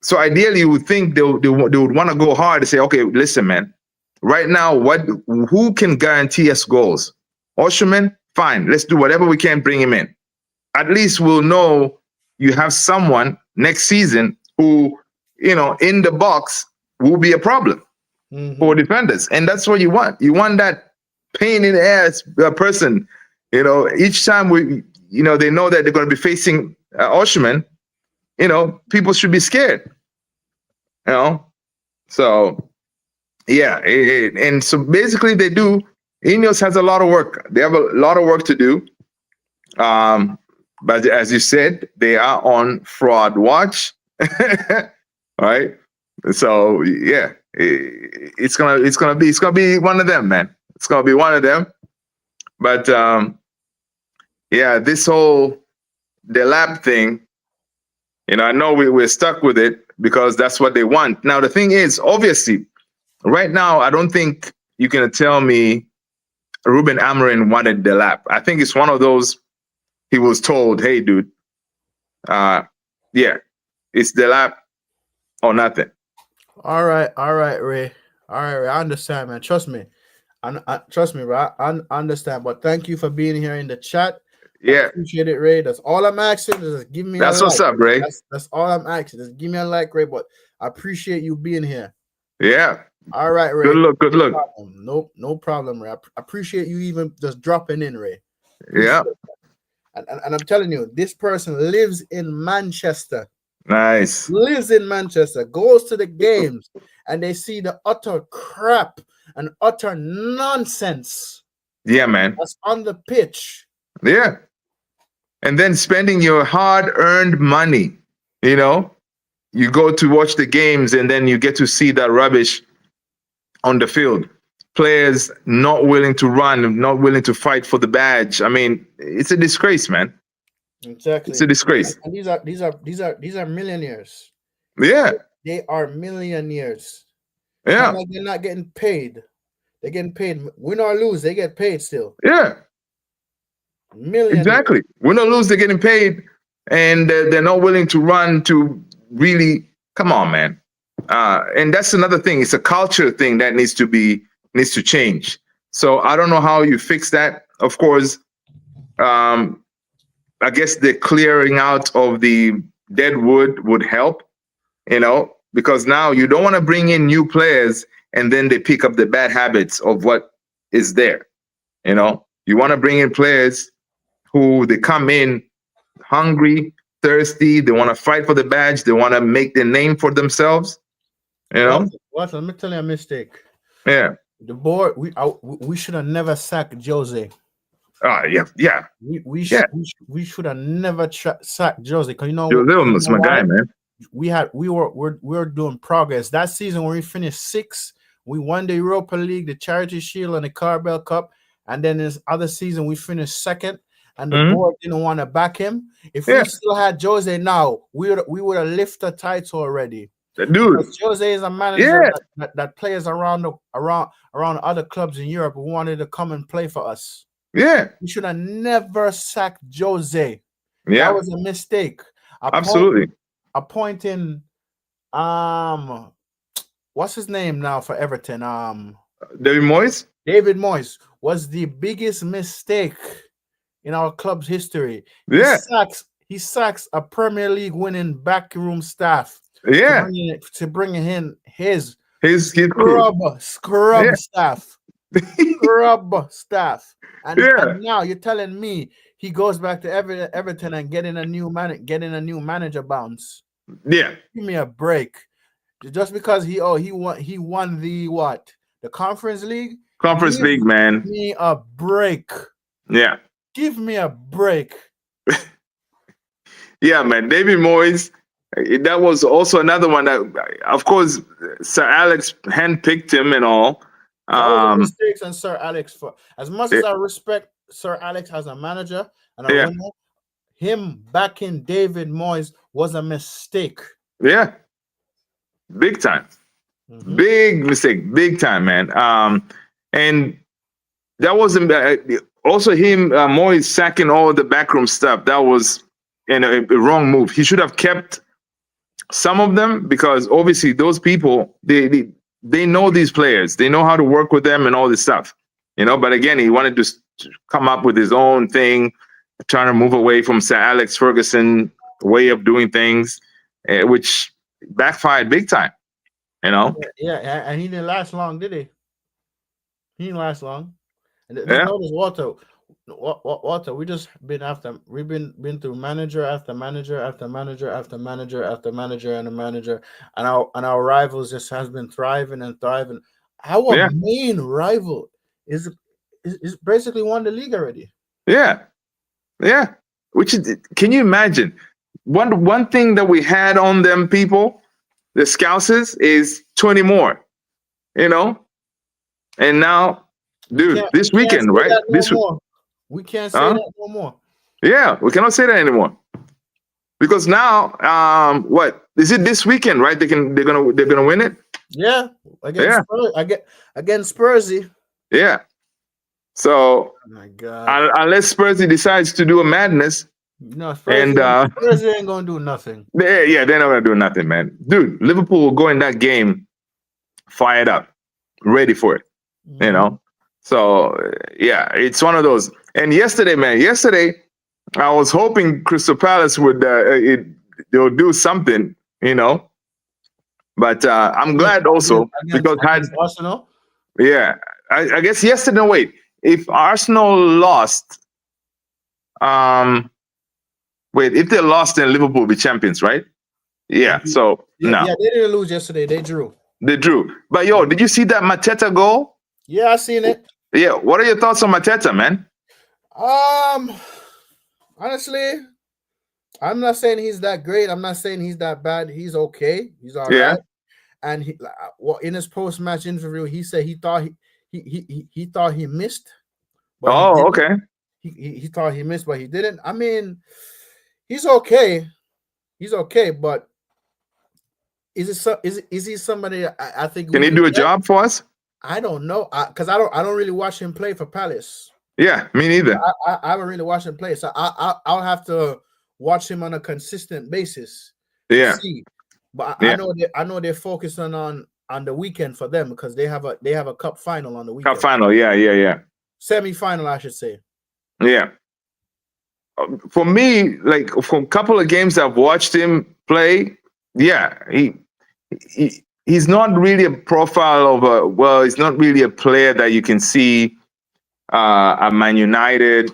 So ideally, you would think they would want to go hard and say, okay, listen, man, right now, who can guarantee us goals? Osherman, fine, let's do whatever we can, bring him in. At least we'll know you have someone next season who, in the box will be a problem for Mhm. defenders. And that's what you want. You want that pain in the ass person. Each time they know that they're going to be facing Osherman, people should be scared. You know, so Yeah, and so basically they do. Ineos has a lot of work. They have a lot of work to do. But as you said, they are on fraud watch, right? So yeah, it's gonna be one of them, man. It's gonna be one of them. But yeah, this whole the lab thing, I know we're stuck with it because that's what they want. Now the thing is, obviously, right now I don't think you can tell me Ruben Amorim wanted the lab. I think it's one of those he was told, "Hey, dude, uh, yeah, it's the lab or nothing." All right, Ray. All right, Ray. I understand, man. Trust me. Trust me, bro. I understand. But thank you for being here in the chat. I Yeah, appreciate it, Ray. That's all I'm asking. Is just give me a that's what's like. up, Ray. That's all I'm asking. Just give me a like, Ray. But I appreciate you being here. Yeah, All right, good Ray. look, good No look. problem. Nope, no problem, Ray. I appreciate you even just dropping in, Ray. Yeah, Appreciate it. And I'm telling you, this person lives in Manchester. nice. Lives in Manchester, goes to the games, and they see the utter crap and utter nonsense Yeah, man. that's on the pitch. Yeah, and then spending your hard-earned money. You know, you go to watch the games, and then you get to see that rubbish on the field. Players not willing to run, not willing to fight for the badge. I mean, it's a disgrace, man. It's Exactly. a disgrace. And these are millionaires. Yeah, They are millionaires. Kind of yeah, like they're not getting paid. They're getting paid. Win or lose, they get paid still. yeah. Millionaires. Exactly. Win or lose, they're getting paid, and they're not willing to run to really. Come on, man. And that's another thing. It's a culture thing that needs to change. So I don't know how you fix that. Of course, um, I guess the clearing out of the dead wood would help. Because now you don't want to bring in new players and then they pick up the bad habits of what is there. You want to bring in players who they come in hungry, thirsty. They want to fight for the badge. They want to make the name for themselves. You know? What? Let me tell you a mistake. Yeah. The board, we should have never sacked Jose. Yeah. Yeah. Yeah. We should have never sacked Jose because Jose was my guy, why? man. We were doing progress that season when we finished sixth. We won the Europa League, the Charity Shield, and the Carabao Cup. And then this other season we finished second, and the board didn't want to back him. If we still had Jose now, we would have lifted the title already. Dude. Because Jose is a manager that players around other clubs in Europe who wanted to come and play for us. Yeah. We should have never sacked Jose. Yeah. That was a mistake. Absolutely. Appointing what's his name now for Everton? David Moyes? David Moyes was the biggest mistake in our club's history. Yeah. He sacks a Premier League winning backroom staff. Yeah. To bring in his scrub staff. Scrub staff. And now you're telling me he goes back to Everton and getting a new manager bounce. Yeah. Give me a break. Just because he won the Conference League? Conference League, man. Give me a break. Yeah. Give me a break. Yeah, man. David Moyes, that was also another one that, of course, Sir Alex handpicked him and all. Mistakes on Sir Alex. For as much as I respect Sir Alex as a manager and a winner, him backing David Moyes was a mistake. Yeah, big time. Big mistake, big time, man. And that wasn't also him. Moyes sacking all the backroom stuff. That was a wrong move. He should have kept some of them because obviously those people they know these players. They know how to work with them and all this stuff. But again, he wanted to come up with his own thing, trying to move away from Sir Alex Ferguson way of doing things, which backfired big time. Yeah, and he didn't last long, did he? He didn't last long. And notice Walter, we've been through manager after manager after manager after manager after manager and a manager, and our rivals just has been thriving and thriving. our Yeah, main rival is basically won the league already. yeah, yeah. Which is, can you imagine? One thing that we had on them people, the Scousers, is 20 more. You know, and now, dude, this We can't weekend, say right? that no more. We can't say Huh? that no more. Yeah, we cannot say that anymore because now, what is it this weekend, right? They're gonna win it. Yeah, against Yeah, Spurs, against Spursy. yeah. So Oh my God. unless Spursy decides to do a madness, No, and Spursy ain't gonna do nothing. yeah, they're not gonna do nothing, man. Dude, Liverpool will go in that game fired up, ready for it. You Hmm. know. So yeah, it's one of those. And yesterday, man, I was hoping Crystal Palace would they'll do something, you know. But I'm Against, glad also because had against Arsenal. yeah, I guess yesterday. No, wait, if Arsenal lost, um, wait, if they lost, then Liverpool will be champions, right? Yeah. So Yeah, no, yeah, they didn't lose yesterday. They drew. they drew. But yo, did you see that Mateta goal? Yeah, I seen it. Yeah. What are your thoughts on Mateta, man? Um, honestly, I'm not saying he's that great. I'm not saying he's that bad. He's okay. He's all Yeah. right. And well, in his post match interview, he said he thought he thought he missed, but he Oh, didn't. okay. He thought he missed, but he didn't. I mean, he's okay. He's okay, but is he somebody I think Can we he could do a get? job for us? I don't know, because I don't really watch him play for Palace. Yeah, me neither. I haven't really watched him play, so I'll have to watch him on a consistent basis to Yeah, see. But yeah. I know they're focusing on the weekend for them because they have a cup final on the Cup weekend, final. Yeah, yeah, yeah, semi-final, I should say. yeah. For me, like from a couple of games I've watched him play, yeah, he's not really a profile of a well, he's not really a player that you can see at Man United.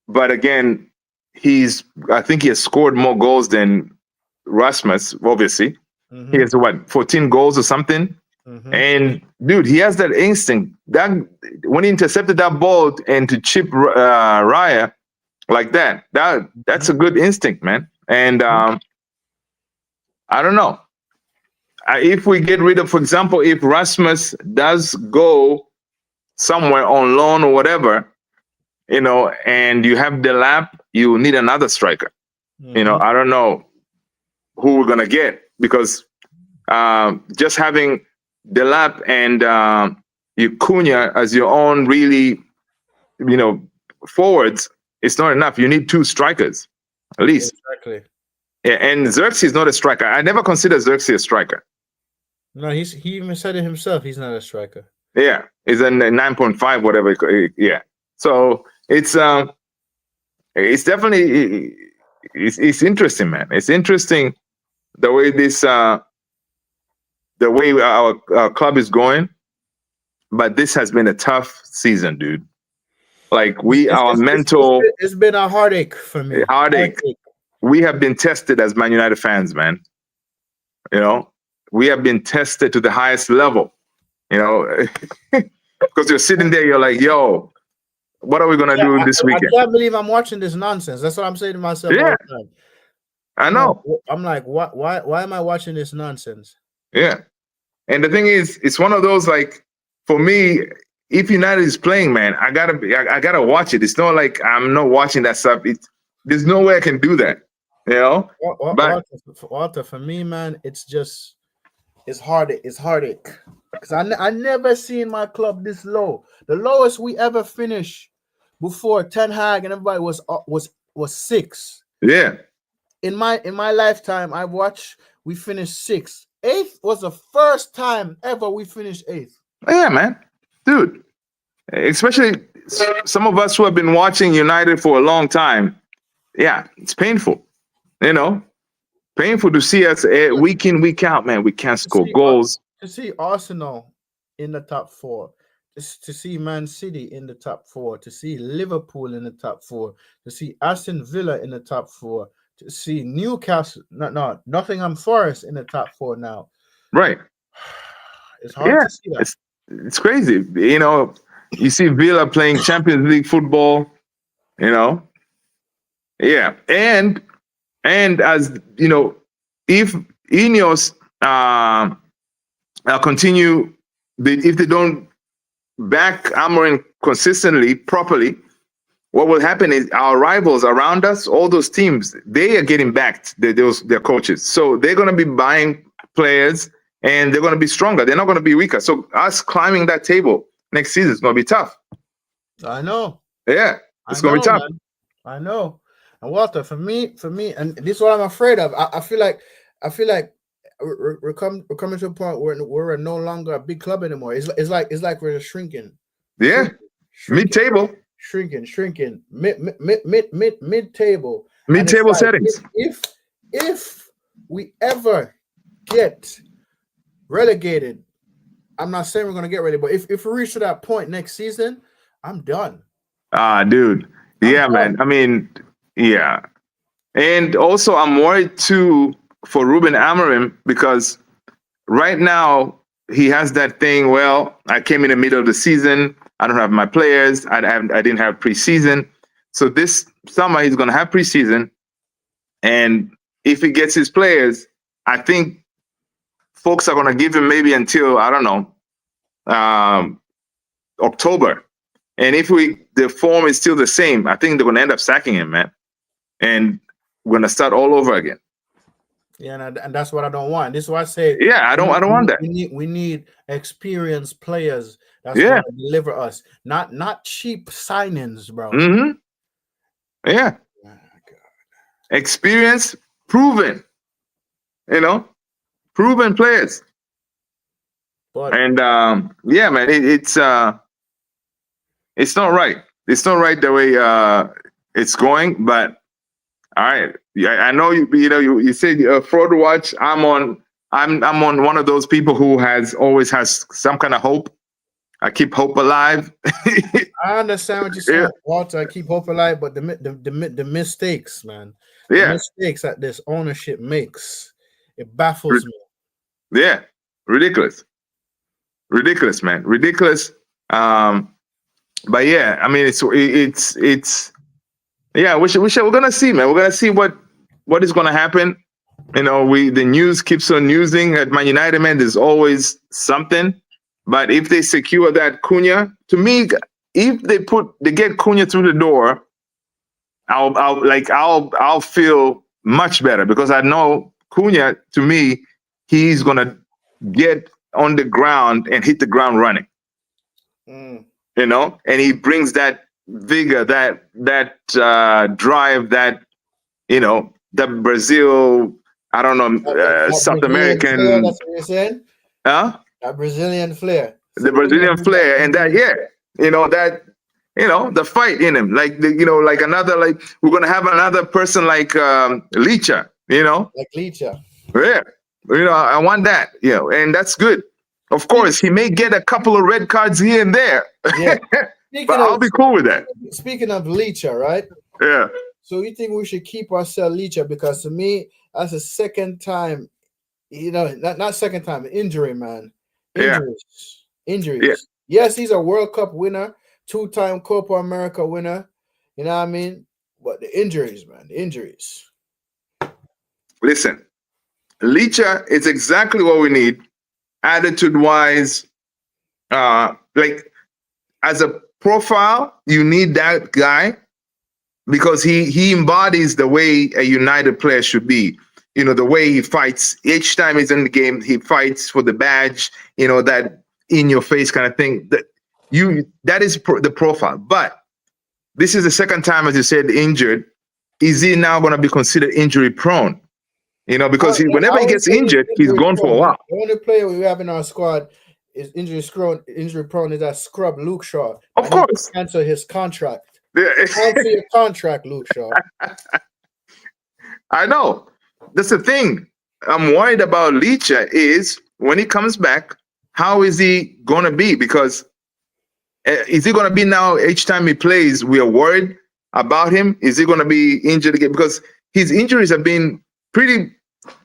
But again, I think he has scored more goals than Rasmus, obviously. He Mm-hmm. has what, 14 goals or something. Mm-hmm. And dude, he has that instinct. That when he intercepted that ball and to chip Raya like that's a good instinct, man. And I don't know if we get rid of, for example, if Rasmus does go somewhere on loan or whatever, you know, and you have the lap, you need another striker. You know, Mm-hmm. I don't know who we're gonna get because just having Delap and you Cunha as your own really, you know, forwards, it's not enough. You need two strikers at least. Exactly. Yeah, and Xerxes is not a striker. I never consider Xerxes a striker. No, he even said it himself. He's not a striker. Yeah, he's a 9.5, whatever. Yeah, so it's definitely it's interesting, man. It's interesting the way the way our club is going. But this has been a tough season, dude. Like our mental It's been a heartache for me. heartache. Heartache. We have been tested as Man United fans, man. You know, we have been tested to the highest level. You know, because you're sitting there, you're like, "Yo, what are we gonna Yeah, do this I weekend?" can't believe I'm watching this nonsense. That's what I'm saying to myself all Yeah, the time. I know. I'm like, why am I watching this nonsense? Yeah, and the thing is, it's one of those like for me. If United is playing, man, I gotta watch it. It's not like I'm not watching that stuff. There's no way I can do that, you know. But Walter, for me, man, it's heartache. It's heartache because I never seen my club this low. The lowest we ever finished before Ten Hag and everybody was six. yeah, In my lifetime, I watched we finished sixth. Eighth was the first time ever we finished eighth. yeah, man, dude. Especially some of us who have been watching United for a long time. Yeah, it's painful. You know, painful to see us week in, week out, man. We can't To score see, goals. to see Arsenal in the top four, to see Man City in the top four, to see Liverpool in the top four, to see Aston Villa in the top four, to see Newcastle, Nottingham Forest in the top four now. Right. It's hard Yeah. to see that. It's crazy. You see Villa playing Champions League football. You know, yeah, and as you know, if Ineos continue, if they don't back Amorim consistently, properly, what will happen is our rivals around us, all those teams, they are getting backed, their coaches. So they're going to be buying players and they're going to be stronger. They're not going to be weaker. So us climbing that table next season is going to be tough. I know. Yeah, it's I going to know, be tough. man. I know. And Walter, for me, and this is what I'm afraid of. I feel like we're coming to a point where we're no longer a big club anymore. It's like we're shrinking. Yeah, mid-table. Shrinking, mid table. And it's Mid-table like settings. if we ever get relegated, I'm not saying we're gonna get ready, but if we reach to that point next season, I'm done. Dude. Yeah, I'm man. done. I mean, yeah. And also, I'm worried too for Ruben Amorim because right now he has that thing. Well, I came in the middle of the season. I don't have my players. I didn't have preseason. So this summer he's going to have preseason, and if he gets his players, I think folks are going to give him maybe until I don't know October. And if the form is still the same, I think they're going to end up sacking him, man. And we're going to start all over again. Yeah, and that's what I don't want. This is why I say, yeah, I don't want that. We need experienced players that's Yeah. going to deliver us, not cheap signings, bro. Mm-hmm. Yeah. Oh, God. Experience, proven, proven players. But And yeah, man, it's not right. It's not right the way it's going. But all right, yeah, I know you said fraud watch. I'm on one of those people who always has some kind of hope. I keep hope alive. I understand what you're saying, Yeah. Walter. I keep hope alive, but the mistakes, man, the Yeah, mistakes that this ownership makes, it baffles me. yeah, ridiculous, man, ridiculous. But yeah, I mean, it's yeah. We're gonna see, man. We're gonna see what is gonna happen. The news keeps on newsing at Man United, man. There's always something. But if they secure that Cunha, to me, if they get Cunha through the door, I'll feel much better because I know Cunha, to me, he's gonna get on the ground and hit the ground running. Mm. And he brings that vigor, that drive, that the Brazil, I don't know, That South Brazilian American, flair, that's what you're saying? huh? That Brazilian flair. The Brazilian flair, and that, yeah, the fight in him, like like another, like we're gonna have another person like Licha, Like Licha. yeah, I want that, and that's good. Of course, he may get a couple of red cards here and there, Yeah. but I'll be cool with that. Speaking of Licha, right? Yeah. So you think we should keep ourselves Licha? Because to me, that's the second time, not second time, injury, man. Injuries. Yeah. Yes, he's a World Cup winner, 2-time Copa America winner. You know what I mean? But the injuries, man, the injuries. Listen, Licha is exactly what we need, attitude-wise. Like as a profile, you need that guy because he embodies the way a United player should be. The way he fights each time he's in the game, he fights for the badge. That in your face kind of thing. That is the profile. But this is the second time, as you said, injured. Is he now going to be considered injury prone? Because whenever he gets injured, he's gone for a while. The only player we have in our squad is injury prone is that scrub Luke Shaw. Of course. Cancel his contract. Yeah. Cancel your contract, Luke Shaw. I know. That's the thing. I'm worried about Licha is when he comes back, how is he going to be? Because is he going to be now each time he plays, we are worried about him? Is he going to be injured again? Because his injuries have been pretty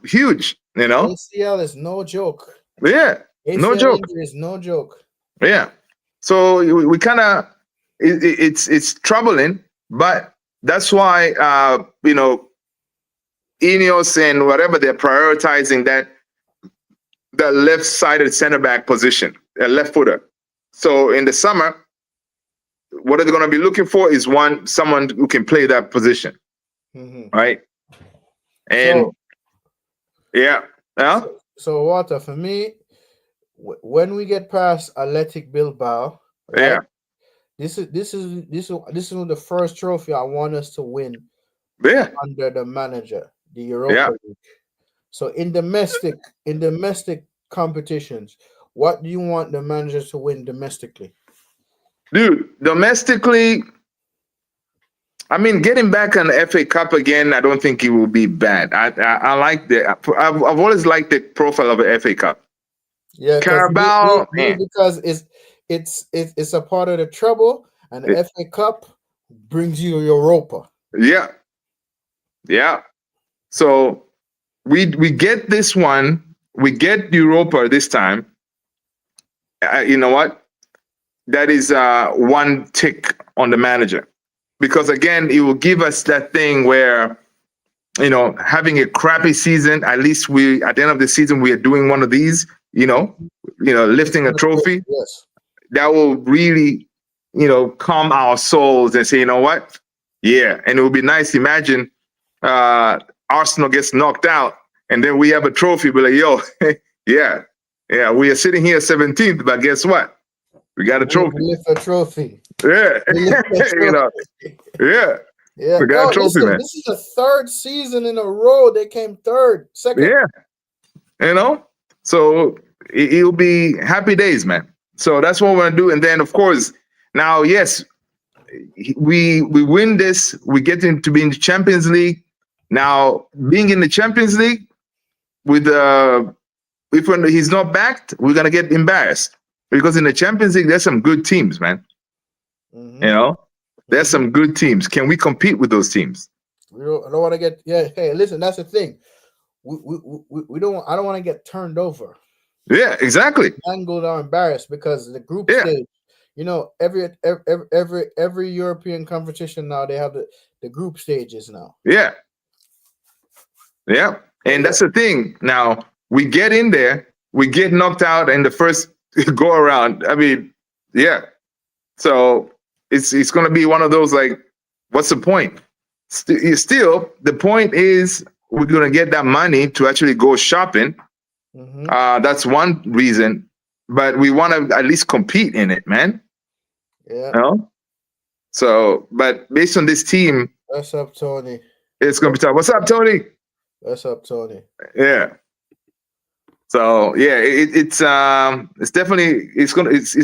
huge, ACL is no joke. Yeah, ACL no joke. injury is no joke. Yeah. So we kind of it's troubling, but that's why Ineos and whatever they're prioritizing that left-sided center back position, a left footer. So in the summer, what they're going to be looking for is someone who can play that position, Hmm. right? And So, yeah, yeah, so Walter, for me, when we get past Athletic Bilbao, yeah, right? This is the first trophy I want us to win yeah, under the manager, the yeah. Europa League. So in domestic competitions, what do you want the manager to win domestically? Dude, domestically, I mean, getting back on the FA Cup again, I don't think it will be bad. I like I've always liked the profile of the FA Cup. Yeah, because Carabao, because it's a part of the treble, and the FA Cup brings you Europa. yeah, yeah. So we get this one, we get Europa this time. You know what? That is one tick on the manager, because again, it will give us that thing where having a crappy season, at least we at the end of the season we are doing one of these. Lifting a trophy Yes. that will really calm our souls and say, you know what? Yeah, and it would be nice. Imagine Arsenal gets knocked out, and then we have a trophy. Be like, yo, yeah, yeah, we are sitting here 17th, but guess what? We got a We trophy. lift a trophy. Yeah, We lift a you know, trophy. yeah, Yeah. we got a Oh, trophy, listen, man. this is the third season in a row they came third, second. Yeah, you know. So it'll be happy days, man. So that's what we're gonna do, and then of course, now yes, we win this, we get to be in the Champions League. Now, being in the Champions League with if he's not backed, we're gonna get embarrassed, because in the Champions League there's some good teams, man. Hmm. You know, there's Hmm. some good teams. Can we compete with those teams? I don't want to get. Yeah. Hey, listen. That's the thing. We don't. I don't want to get turned over. Yeah, exactly. Mangled or embarrassed because the group Yeah, stage. Every European competition now they have the group stages now. yeah, yeah. So And yeah. that's the thing. Now we get in there, we get knocked out in the first go around. I mean, yeah. So it's going to be one of those, like, what's the point? Still, the point is we're going to get that money to actually go shopping. Hmm. That's one reason, but we want to at least compete in it, man. Yeah. You know? So, but based on this team, What's up, Tony? it's going to be tough. What's up, Tony? What's up, Tony? Yeah. So yeah, it's definitely it's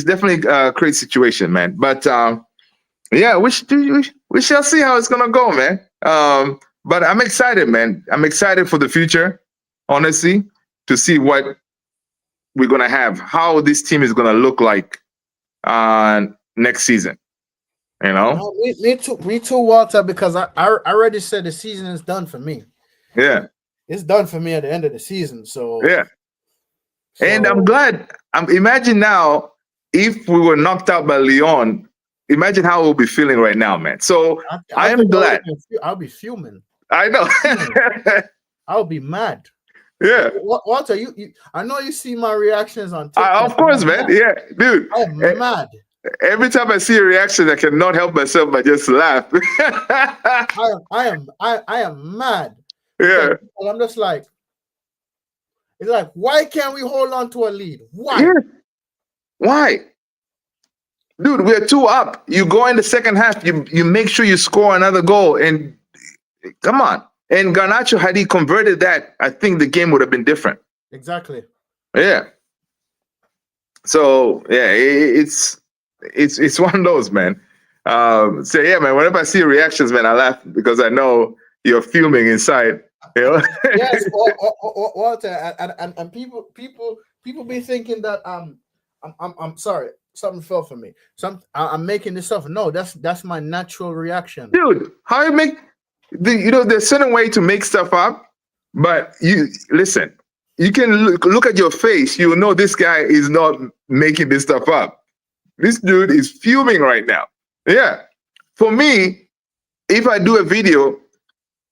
definitely a great situation, man. But yeah, we shall see how it's gonna go, man. But I'm excited, man. I'm excited for the future, honestly, to see what we're gonna have, how this team is gonna look like next season. You know? Me too, Walter. Because I already said the season is done for me. Yeah, It's done for me at the end of the season. So yeah. And I'm so glad. Imagine now if we were knocked out by Lyon. Imagine how we'll be feeling right now, man. So I I am think glad. I'll be fuming. I know. I'll be mad. Yeah. Walter, I know you see my reactions on TikTok. Of course, I'm man. mad. Yeah, dude. I am mad. Every time I see a reaction, I cannot help myself but just laugh. I am mad because Yeah. I'm just like, it's like, why can't we hold on to a lead? Why? Yeah. Why? Dude, we're two up. You go in the second half, you make sure you score another goal, and come on. And Garnacho, had he converted that, I think the game would have been different. Exactly. Yeah. So yeah, it's one of those, man. So yeah, man. Whenever I see reactions, man, I laugh because I know you're fuming inside. You know? Yes, Walter, and people be thinking that I'm sorry, something fell for me. I'm making this up. No, that's my natural reaction. Dude, how you make there's certain way to make stuff up, but you listen. You can look at your face. You know this guy is not making this stuff up. This dude is fuming right now. Yeah. For me, if I do a video,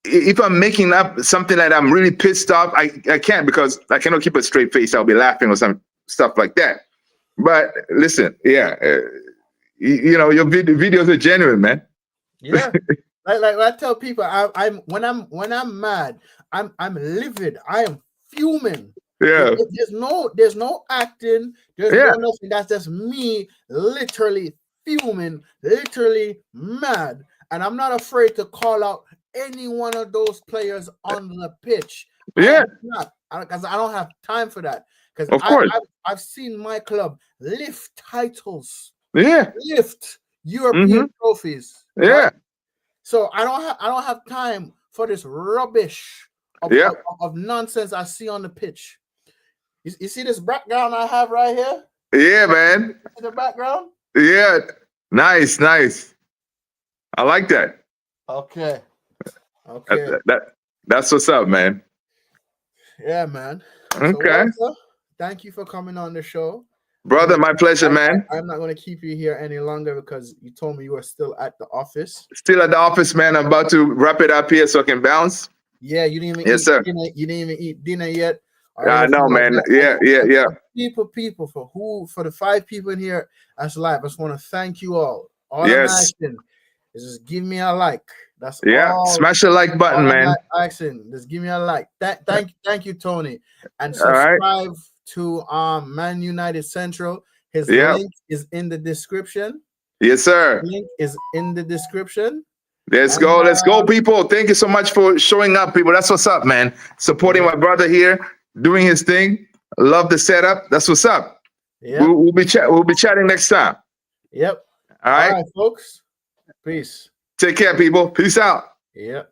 if I'm making up something that I'm really pissed off, I can't, because I cannot keep a straight face. I'll be laughing or some stuff like that. But listen, yeah, your videos are genuine, man. Yeah. Like I tell people, I'm when I'm mad, I'm livid. I am fuming. Yeah. There's no acting. There's Yeah. no nothing. That's just me literally fuming, literally mad. And I'm not afraid to call out any one of those players on the pitch. I Yeah. am not, because I don't have time for that. Because Of course. I've seen my club lift titles, Yeah. lift European trophies. Yeah. Right? So I don't have time for this rubbish of nonsense I see on the pitch. You see this background I have right here? Yeah, man. See the background? Yeah. Nice. I like that. Okay. That's what's up, man. Yeah, man. Okay. So, Walter, thank you for coming on the show. Brother, my pleasure, man. I'm not going to keep you here any longer because you told me you were still at the office. Still at the office, man. I'm about to wrap it up here so I can bounce. Yeah, you didn't even yes, eat sir. Dinner. You didn't even eat dinner yet. I know, man. Yeah. People, for the 5 people in here that's live, I just want to thank you all. All yes. I'm asking is just give me a like. That's all. Smash the like button, man. Just give me a like. Thank you, Tony. And subscribe to Man United Central. His link is in the description. Yes, sir. Link is in the description. Let's go, people. Thank you so much for showing up, people. That's what's up, man. Supporting my brother here, doing his thing. Love the setup. That's what's up. Yeah. We'll be chatting next time. Yep. All right, folks. Peace. Take care, people. Peace out. Yep.